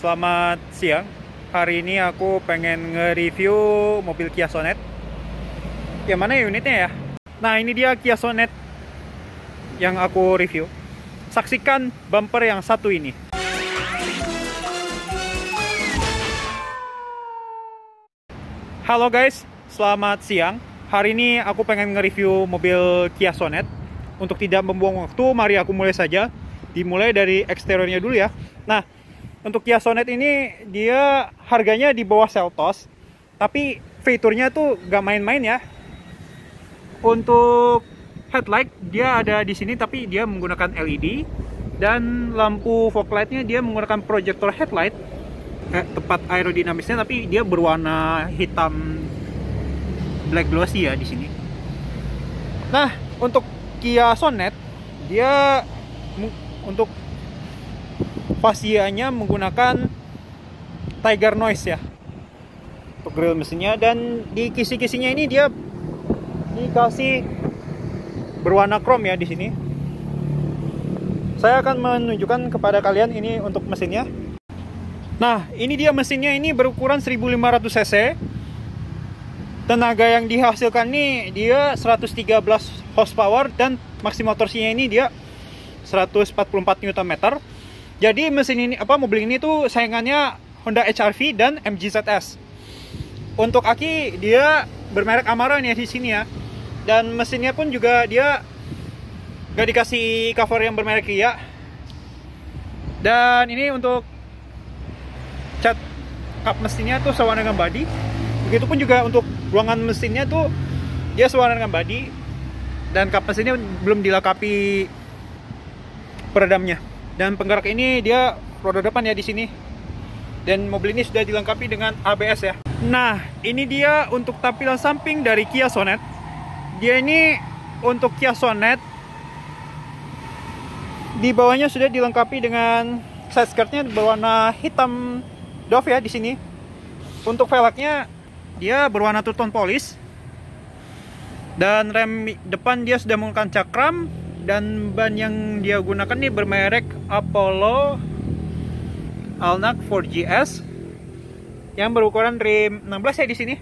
Selamat siang. Hari ini aku pengen nge-review mobil Kia Sonet. Yang mana unitnya ya? Nah, ini dia Kia Sonet yang aku review. Saksikan bumper yang satu ini. Halo guys, selamat siang. Hari ini aku pengen nge-review mobil Kia Sonet. Untuk tidak membuang waktu, mari aku mulai saja. Dimulai dari eksteriornya dulu ya. Nah, untuk Kia Sonet ini dia harganya di bawah Seltos, tapi fiturnya tuh gak main-main ya. Untuk headlight dia ada di sini, tapi dia menggunakan LED, dan lampu fog lightnya dia menggunakan proyektor headlight. Tepat aerodinamisnya, tapi dia berwarna hitam black glossy ya di sini. Nah, untuk Kia Sonet dia untuk fasianya menggunakan Tiger Noise ya untuk grill mesinnya, dan di kisi-kisinya ini dia dikasih berwarna chrome ya di sini. Saya akan menunjukkan kepada kalian ini untuk mesinnya. Nah, ini dia mesinnya, ini berukuran 1500 cc. Tenaga yang dihasilkan ini dia 113 horsepower, dan maksimal torsinya ini dia 144 Nm. Jadi mesin ini mobil ini tuh saingannya Honda HR-V dan MG ZS. Untuk aki dia bermerek Amarok nih di sini ya. Dan mesinnya pun juga dia gak dikasih cover yang bermerek Kia. Dan ini untuk cat kap mesinnya tuh sewarna dengan body. Begitupun juga untuk ruangan mesinnya tuh dia sewarna dengan body. Dan kap mesinnya belum dilengkapi peredamnya. Dan penggerak ini dia roda depan ya di sini. Dan mobil ini sudah dilengkapi dengan ABS ya. Nah, ini dia untuk tampilan samping dari Kia Sonet. Dia ini untuk Kia Sonet di bawahnya sudah dilengkapi dengan side skirtnya berwarna hitam doff ya di sini. Untuk velgnya dia berwarna two tone polish. Dan rem depan dia sudah menggunakan cakram. Dan ban yang dia gunakan nih bermerek Apollo Allnac 4GS yang berukuran rim 16 ya di sini.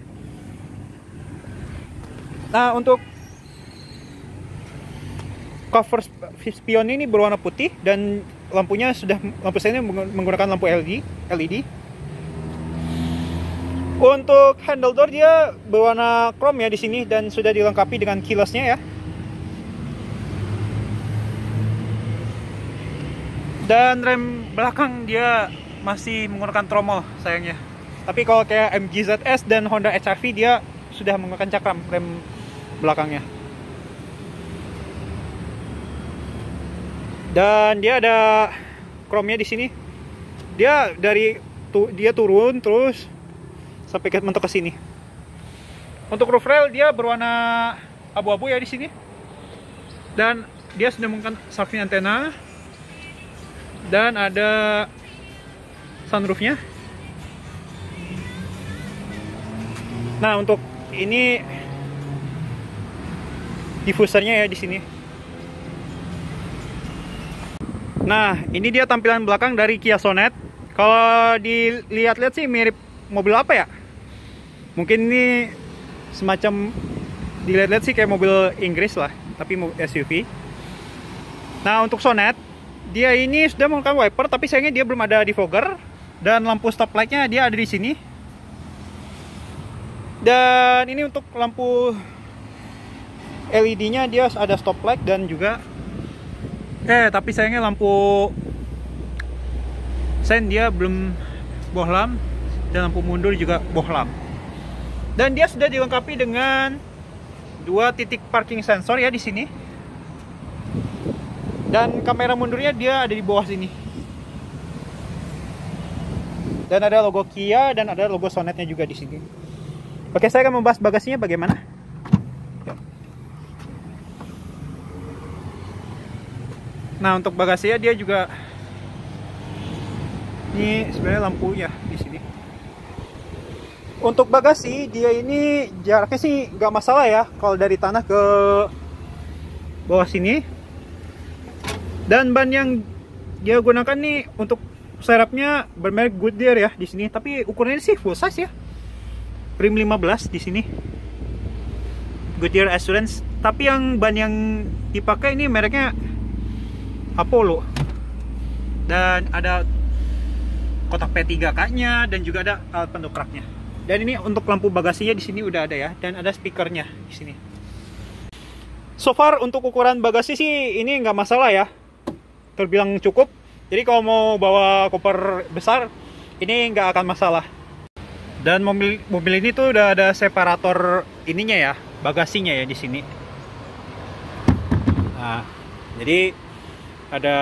Nah, untuk cover spion ini berwarna putih, dan lampunya lampu senya menggunakan lampu LED. Untuk handle door dia berwarna chrome ya di sini, dan sudah dilengkapi dengan keyless-nya ya. Dan rem belakang dia masih menggunakan tromol sayangnya. Tapi kalau kayak MG ZS dan Honda HR-V dia sudah menggunakan cakram rem belakangnya. Dan dia ada chrome-nya di sini. Dia dia turun terus sampai mentok ke sini. Untuk roof rail dia berwarna abu-abu ya di sini. Dan dia sudah menggunakan samping antena. Dan ada sunroofnya. Nah, untuk ini diffusernya ya di sini. Nah, ini dia tampilan belakang dari Kia Sonet. Kalau dilihat-lihat sih mirip mobil apa ya? Mungkin ini semacam dilihat-lihat sih kayak mobil Inggris lah, tapi SUV. Nah, untuk Sonet dia ini sudah menggunakan wiper, tapi sayangnya dia belum ada defogger. Dan lampu stop light-nya dia ada di sini. Dan ini untuk lampu LED-nya dia ada stop light dan juga tapi sayangnya lampu sen dia belum bohlam, dan lampu mundur juga bohlam. Dan dia sudah dilengkapi dengan 2 titik parking sensor ya di sini. Dan kamera mundurnya dia ada di bawah sini. Dan ada logo Kia dan ada logo Sonetnya juga di sini. Oke, saya akan membahas bagasinya bagaimana. Nah, untuk bagasinya dia juga ini sebenarnya lampu ya di sini. Untuk bagasi dia ini jaraknya sih nggak masalah ya kalau dari tanah ke bawah sini. Dan ban yang dia gunakan nih untuk serepnya bermerek Goodyear ya di sini, tapi ukurannya sih full size ya. Rim 15 di sini. Goodyear Assurance, tapi yang ban yang dipakai ini mereknya Apollo. Dan ada kotak P3K-nya dan juga ada alat pendongkraknya. Dan ini untuk lampu bagasinya di sini udah ada ya, dan ada speakernya di sini. So far untuk ukuran bagasi sih ini nggak masalah ya, terbilang cukup. Jadi kalau mau bawa koper besar ini nggak akan masalah. Dan mobil ini tuh udah ada separator ininya ya, bagasinya ya di sini. Nah, jadi ada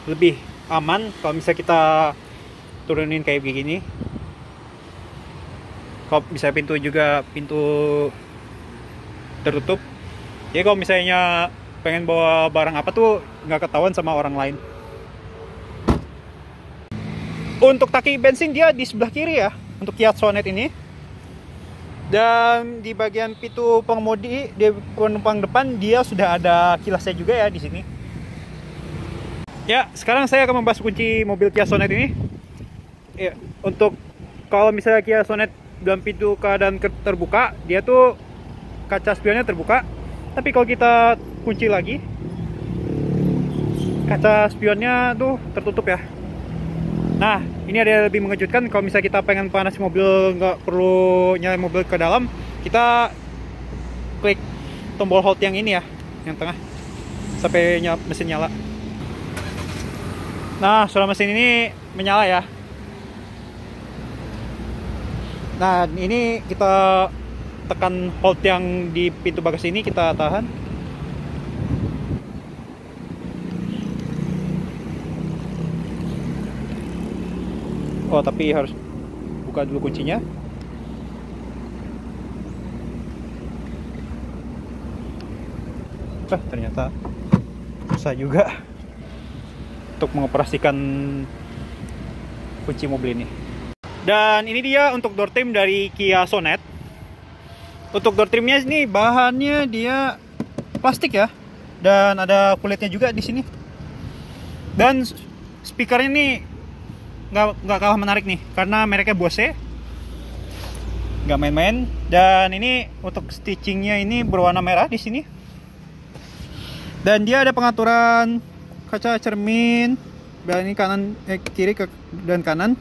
lebih aman kalau misalnya kita turunin kayak begini. Kalau bisa pintu juga pintu tertutup. Jadi kalau misalnya pengen bawa barang apa tuh nggak ketahuan sama orang lain. Untuk tangki bensin dia di sebelah kiri ya, untuk Kia Sonet ini. Dan di bagian pintu pengemudi di penumpang depan dia sudah ada kilasnya juga ya di sini. Ya, sekarang saya akan membahas kunci mobil Kia Sonet ini. Ya, untuk kalau misalnya Kia Sonet dalam pintu keadaan terbuka, dia tuh kaca spionnya terbuka. Tapi kalau kita kunci lagi, kaca spionnya tuh tertutup ya. Nah, ini ada lebih mengejutkan. Kalau misalnya kita pengen panas mobil, nggak perlu nyalain mobil ke dalam, kita klik tombol hold yang ini ya, yang tengah, sampai mesin nyala. Nah, suara mesin ini menyala ya. Nah, ini kita tekan hold yang di pintu bagasi ini, kita tahan. Oh, tapi harus buka dulu kuncinya. Ternyata susah juga untuk mengoperasikan kunci mobil ini. Dan ini dia untuk door trim dari Kia Sonet. Untuk door trimnya ini bahannya dia plastik ya, dan ada kulitnya juga di sini. Dan speakernya ini nggak kalah menarik nih, karena mereknya Bose, nggak main-main. Dan ini untuk stitchingnya ini berwarna merah di sini. Dan dia ada pengaturan kaca cermin, dan ini kanan, kiri dan kanan.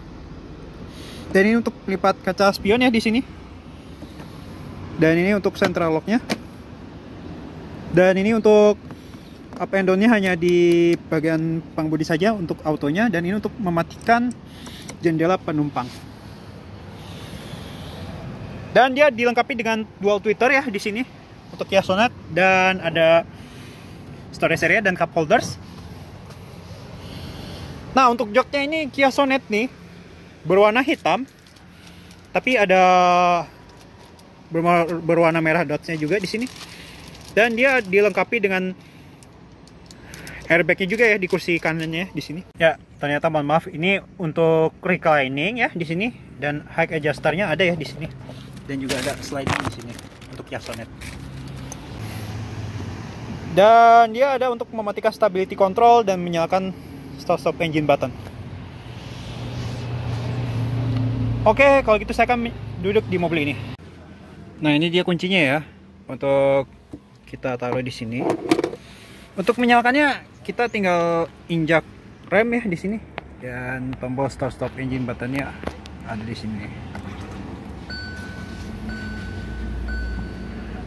Dan ini untuk lipat kaca spion ya di sini. Dan ini untuk central locknya. Dan ini untuk up and down-nya hanya di bagian pengemudi saja untuk autonya, dan ini untuk mematikan jendela penumpang. Dan dia dilengkapi dengan dual tweeter ya di sini untuk Kia Sonet, dan ada storage area dan cup holders. Nah, untuk joknya ini Kia Sonet nih berwarna hitam, tapi ada berwarna merah dotsnya juga di sini. Dan dia dilengkapi dengan airbagnya juga ya di kursi kanannya di sini. Ya, ternyata mohon maaf, ini untuk reclining ya di sini, dan high adjusternya ada ya di sini, dan juga ada sliding di sini untuk Kia Sonet. Dan dia ada untuk mematikan stability control dan menyalakan start-stop engine button. Oke, kalau gitu saya akan duduk di mobil ini. Nah, ini dia kuncinya ya, untuk kita taruh di sini. Untuk menyalakannya kita tinggal injak rem ya di sini, dan tombol start stop engine buttonnya ada di sini.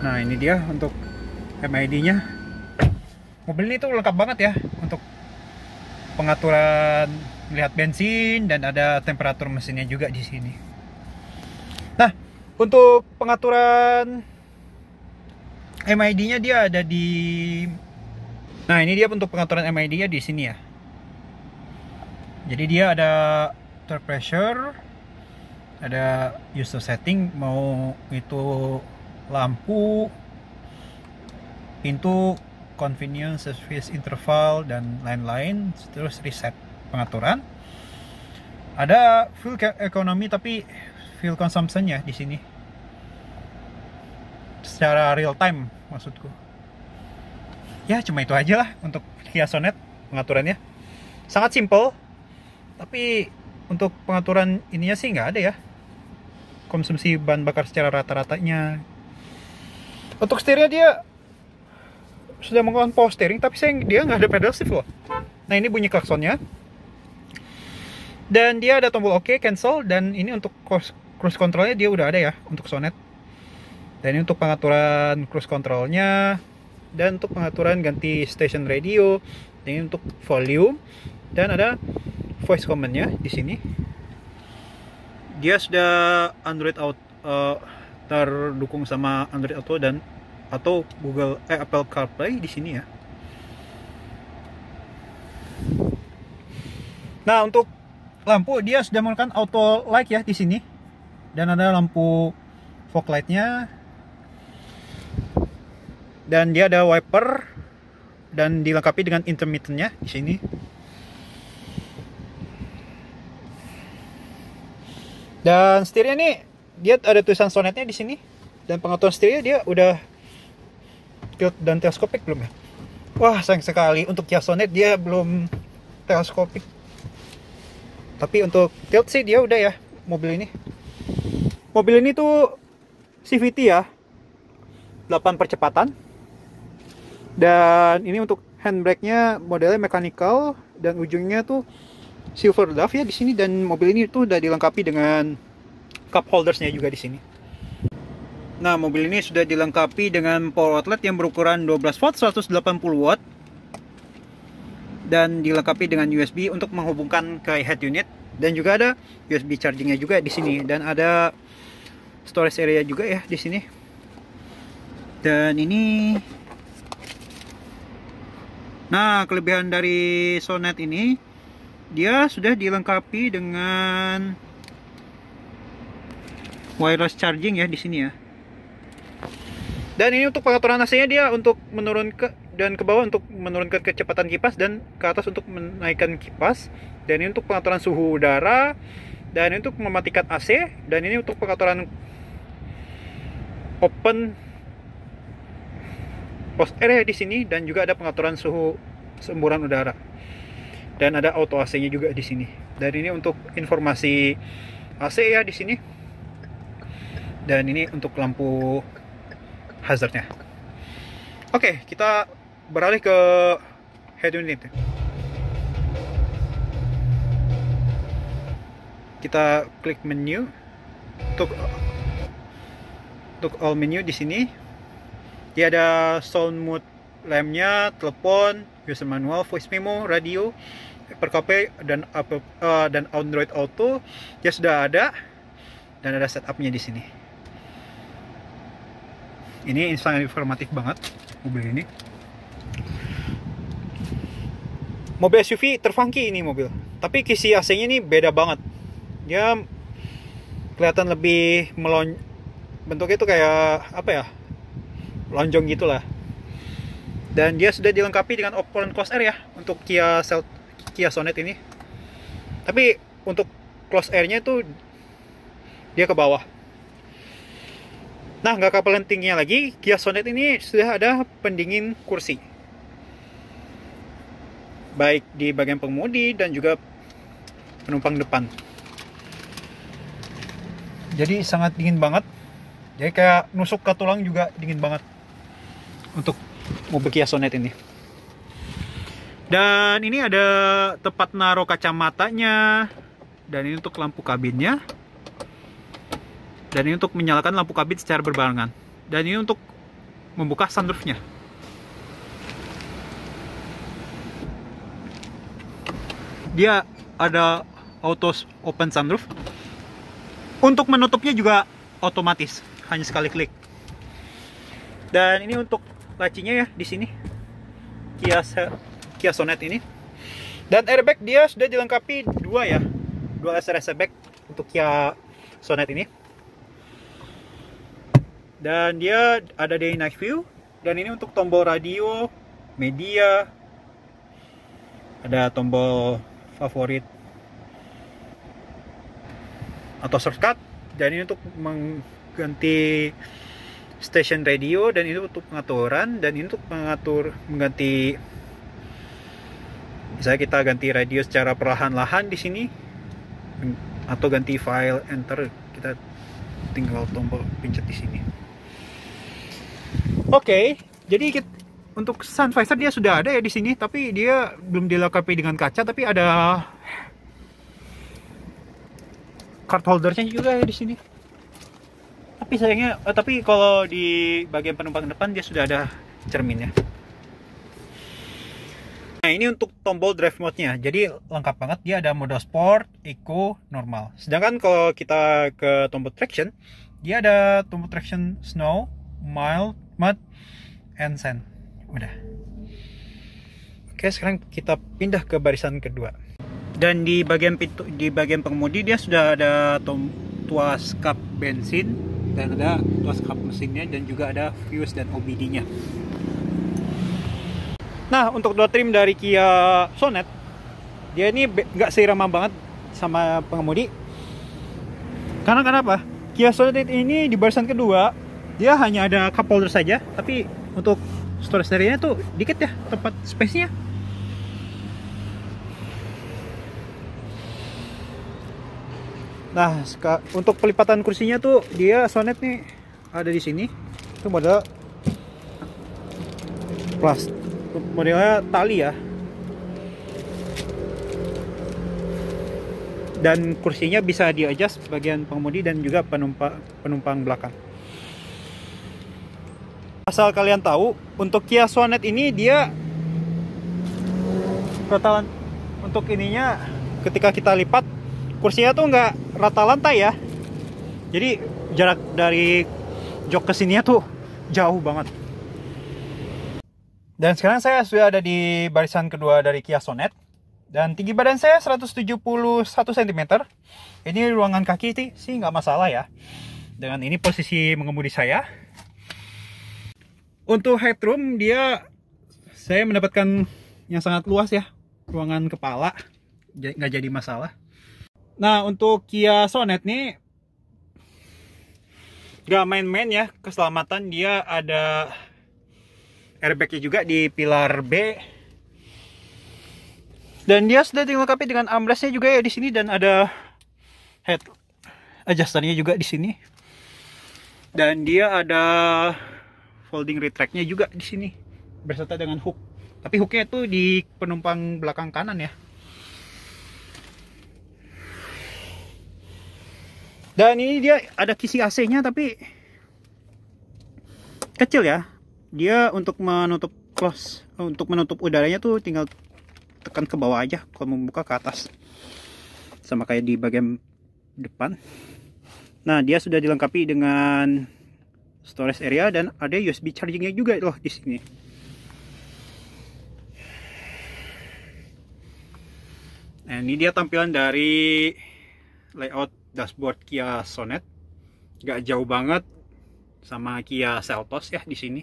Nah, ini dia untuk MID-nya. Mobil ini tuh lengkap banget ya untuk pengaturan melihat bensin, dan ada temperatur mesinnya juga di sini. Nah, untuk pengaturan MID-nya dia ada di. Nah, ini dia untuk pengaturan MID-nya di sini ya. Jadi dia ada tire pressure, ada user setting, mau itu lampu, pintu, convenience, service interval, dan lain-lain. Terus reset pengaturan. Ada fuel economy, tapi fuel consumption ya di sini. Secara real time maksudku. Ya, cuma itu aja lah untuk Kia Sonet pengaturannya. Sangat simple, Tapi untuk pengaturan ininya sih nggak ada ya, konsumsi bahan bakar secara rata-ratanya. Untuk setirnya dia sudah menggunakan power steering, tapi dia nggak ada pedal shift loh. Nah ini bunyi klaksonnya. Dan dia ada tombol OK, cancel, dan ini untuk cruise controlnya dia udah ada ya untuk Sonet. Dan ini untuk pengaturan cruise controlnya, dan untuk pengaturan ganti station radio, dan ini untuk volume, dan ada voice command-nya di sini. Dia sudah Android Auto, terdukung sama Android Auto dan atau Apple CarPlay di sini ya. Nah untuk lampu dia sudah menggunakan auto light ya di sini, dan ada lampu fog light-nya, dan dia ada wiper dan dilengkapi dengan intermittent-nya di sini. Dan setirnya nih dia ada tulisan Sonetnya di sini, dan pengaturan setirnya dia udah tilt dan teleskopik belum ya? Wah sayang sekali untuk Kia Sonet dia belum teleskopik. Tapi untuk tilt sih dia udah ya mobil ini. Mobil ini tuh CVT ya, 8 percepatan. Dan ini untuk handbrake-nya modelnya mechanical, dan ujungnya tuh silver dove ya di sini, dan mobil ini tuh udah dilengkapi dengan cup holdersnya juga di sini. Nah, mobil ini sudah dilengkapi dengan power outlet yang berukuran 12 watt 180 watt, dan dilengkapi dengan USB untuk menghubungkan ke head unit, dan juga ada USB chargingnya juga di sini, dan ada storage area juga ya di sini. Dan ini, nah kelebihan dari Sonet ini dia sudah dilengkapi dengan wireless charging ya di sini ya. Dan ini untuk pengaturan AC-nya dia untuk menurunkan dan ke bawah untuk menurunkan kecepatan kipas, dan ke atas untuk menaikkan kipas. Dan ini untuk pengaturan suhu udara, dan ini untuk mematikan AC, dan ini untuk pengaturan open post air di sini, dan juga ada pengaturan suhu semburan udara. Dan ada auto AC-nya juga di sini. Dan ini untuk informasi AC ya di sini. Dan ini untuk lampu hazardnya. Oke, kita beralih ke head unit. Kita klik menu untuk all menu di sini. Dia ada sound mode lampnya, telepon, user manual, voice memo, radio, Apple CarPlay dan Android Auto. Dia sudah ada, dan ada setupnya di sini. Ini sangat informatif banget mobil ini. Mobil SUV terfunky ini mobil, tapi kisi AC-nya ini beda banget. Dia kelihatan lebih bentuknya itu kayak apa ya, lonjong gitulah. Dan dia sudah dilengkapi dengan open close air ya untuk Kia Sonet ini. Tapi untuk close airnya itu dia ke bawah. Nah, nggak kalah pentingnya lagi, Kia Sonet ini sudah ada pendingin kursi, baik di bagian pengemudi dan juga penumpang depan. Jadi sangat dingin banget. Jadi kayak nusuk ke tulang juga dingin banget untuk mobil Kia Sonet ini. Dan ini ada tempat naruh kacamatanya. Dan ini untuk lampu kabinnya. Dan ini untuk menyalakan lampu kabin secara berbarengan. Dan ini untuk membuka sunroofnya. Dia ada auto open sunroof. Untuk menutupnya juga otomatis, hanya sekali klik. Dan ini untuk lacinya ya di sini. Kia Sonet ini. Dan airbag dia sudah dilengkapi dua ya. Dua SRS airbag untuk Kia Sonet ini. Dan dia ada day night view. Dan ini untuk tombol radio, media, ada tombol favorit atau shortcut. Dan ini untuk mengganti station radio, dan ini untuk pengaturan, dan ini untuk mengganti Misalnya kita ganti radio secara perlahan-lahan di sini, atau ganti file enter, kita tinggal tombol pencet di sini. Oke, jadi untuk sun visor dia sudah ada ya di sini, tapi dia belum dilengkapi dengan kaca, tapi ada card holdernya juga ya di sini. Tapi sayangnya, tapi kalau di bagian penumpang depan dia sudah ada cerminnya. Nah, ini untuk tombol drive mode-nya. Jadi lengkap banget, dia ada mode sport, eco, normal. Sedangkan kalau kita ke tombol traction, dia ada tombol traction snow, mild, mud, and sand. Udah. Oke, sekarang kita pindah ke barisan kedua. Dan di bagian pengemudi dia sudah ada tuas kap bensin, dan ada tuas kap mesinnya, dan juga ada fuse dan OBD-nya. Nah, untuk door trim dari Kia Sonet, dia ini nggak seirama banget sama pengemudi. Karena kenapa? Kia Sonet ini di barisan kedua dia hanya ada cup holder saja, tapi untuk storage area-nya tuh dikit ya tempat space-nya. Nah, untuk pelipatan kursinya tuh dia Sonet nih ada di sini. Itu model modelnya tali ya. Dan kursinya bisa di-adjust bagian pengemudi dan juga penumpang belakang. Asal kalian tahu, untuk Kia Sonet ini dia rata untuk ininya ketika kita lipat, kursinya tuh nggak rata lantai ya. Jadi jarak dari jok ke sininya tuh jauh banget. Dan sekarang saya sudah ada di barisan kedua dari Kia Sonet. Dan tinggi badan saya 171 cm. Ini ruangan kaki sih nggak masalah ya. Dengan ini posisi mengemudi saya. Untuk headroom saya mendapatkan yang sangat luas ya. Ruangan kepala nggak jadi masalah. Nah, untuk Kia Sonet nih gak main-main ya keselamatan. Dia ada airbagnya juga di pilar B. Dan dia sudah dilengkapi dengan armrestnya juga ya di sini, dan ada head adjusternya juga di sini. Dan dia ada folding retractnya juga di sini beserta dengan hook. Tapi hooknya itu di penumpang belakang kanan ya. Dan ini dia ada kisi AC-nya tapi kecil ya. Dia untuk menutup udaranya tuh tinggal tekan ke bawah aja, kalau membuka ke atas. Sama kayak di bagian depan. Nah, dia sudah dilengkapi dengan storage area dan ada USB chargingnya juga loh di sini. Nah, ini dia tampilan dari layout dashboard Kia Sonet. Gak jauh banget sama Kia Seltos ya di sini.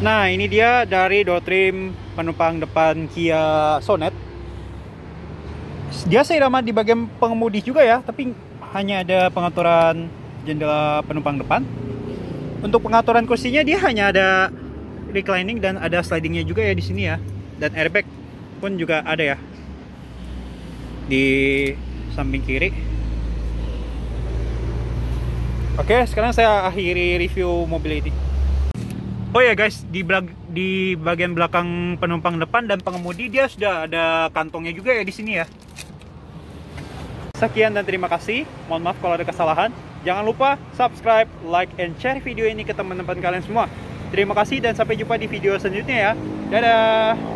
Nah, ini dia dari door trim penumpang depan Kia Sonet. Dia seirama di bagian pengemudi juga ya, tapi hanya ada pengaturan jendela penumpang depan. Untuk pengaturan kursinya dia hanya ada reclining dan ada slidingnya juga ya di sini ya. Dan airbag pun juga ada ya di samping kiri. Oke, sekarang saya akhiri review mobil ini. Oh ya guys, di bagian belakang penumpang depan dan pengemudi dia sudah ada kantongnya juga ya di sini ya. Sekian dan terima kasih. Mohon maaf kalau ada kesalahan. Jangan lupa subscribe, like, and share video ini ke teman-teman kalian semua. Terima kasih dan sampai jumpa di video selanjutnya ya. Dadah.